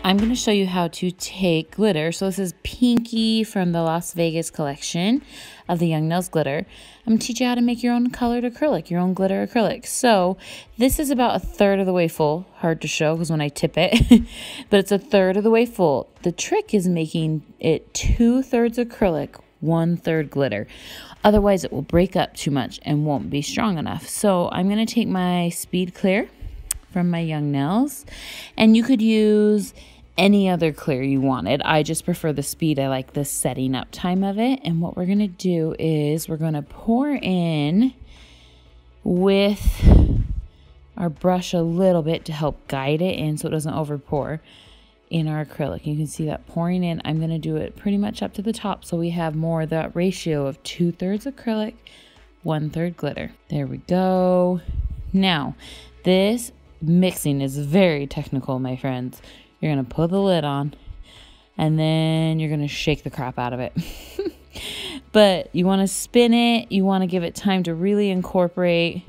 I'm going to show you how to take glitter. So this is Pinky from the Las Vegas collection of the Young Nails glitter. I'm going to teach you how to make your own colored acrylic, your own glitter acrylic. So this is about 1/3 of the way full. Hard to show because when I tip it, but it's 1/3 of the way full. The trick is making it 2/3 acrylic, 1/3 glitter. Otherwise it will break up too much and won't be strong enough. So I'm going to take my Speed Clear from my Young Nails, and you could use any other clear you wanted. I just prefer the Speed. I like the setting up time of it. And what we're going to do is we're going to pour in with our brush a little bit to help guide it in so it doesn't over pour in our acrylic. You can see that pouring in. I'm going to do it pretty much up to the top so we have more that ratio of 2/3 acrylic, 1/3 glitter. There we go. Now, this mixing is very technical, my friends. You're going to put the lid on and then you're going to shake the crap out of it. But you want to spin it. You want to give it time to really incorporate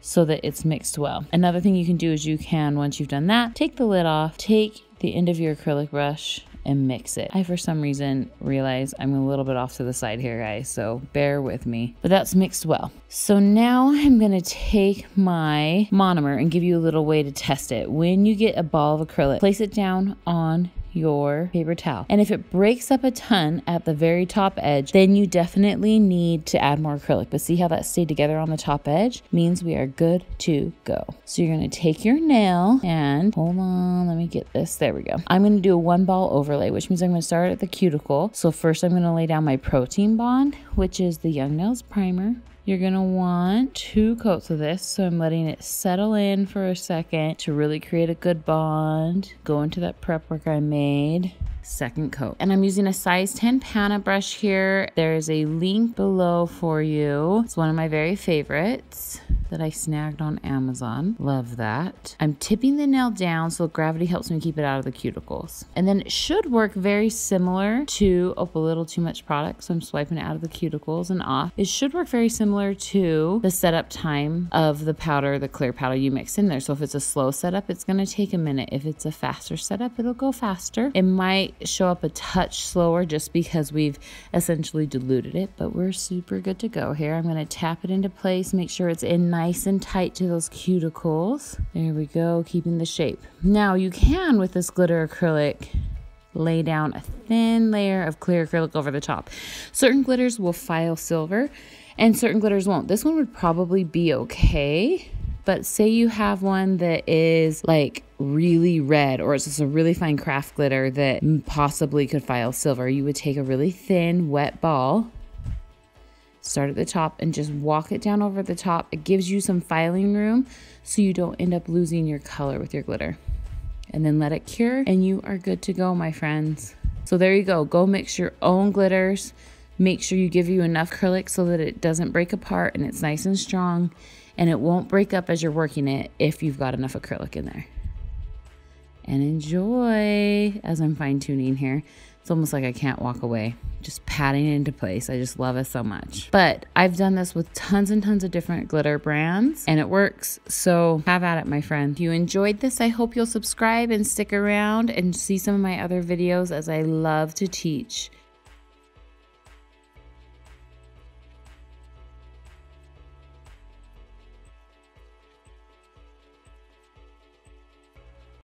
so that it's mixed well. Another thing you can do is you can, once you've done that, take the lid off, take the end of your acrylic brush and mix it. I, for some reason, realize I'm a little bit off to the side here, guys, so bear with me. But that's mixed well. So now I'm gonna take my monomer and give you a little way to test it. When you get a ball of acrylic, place it down on your paper towel. And if it breaks up a ton at the very top edge, then you definitely need to add more acrylic. But see how that stayed together on the top edge? Means we are good to go. So you're gonna take your nail and, hold on, let me get this, there we go. I'm gonna do a 1 ball overlay, which means I'm gonna start at the cuticle. So first I'm gonna lay down my protein bond, which is the Young Nails primer. You're gonna want 2 coats of this, so I'm letting it settle in for a second to really create a good bond. Go into that prep work I made. 2nd coat. And I'm using a size 10 panna brush here. There is a link below for you. It's one of my very favorites that I snagged on Amazon. Love that. I'm tipping the nail down so gravity helps me keep it out of the cuticles. And then it should work very similar to, oh, a little too much product, so I'm swiping it out of the cuticles and off. It should work very similar to the setup time of the powder, the clear powder you mix in there. So if it's a slow setup, it's gonna take a minute. If it's a faster setup, it'll go faster. It might show up a touch slower just because we've essentially diluted it, but we're super good to go here. I'm gonna tap it into place, make sure it's in nice and tight to those cuticles. There we go, keeping the shape. Now you can, with this glitter acrylic, lay down a thin layer of clear acrylic over the top. Certain glitters will file silver and certain glitters won't. This one would probably be okay, but say you have one that is like really red, or it's just a really fine craft glitter that possibly could file silver. You would take a really thin wet ball, start at the top and just walk it down over the top. It gives you some filing room so you don't end up losing your color with your glitter. And then let it cure and you are good to go, my friends. So there you go. Go mix your own glitters. Make sure you give you enough acrylic so that it doesn't break apart and it's nice and strong, and it won't break up as you're working it if you've got enough acrylic in there. And enjoy as I'm fine tuning here. It's almost like I can't walk away, just patting it into place. I just love it so much. But I've done this with tons and tons of different glitter brands and it works. So have at it, my friend. If you enjoyed this, I hope you'll subscribe and stick around and see some of my other videos, as I love to teach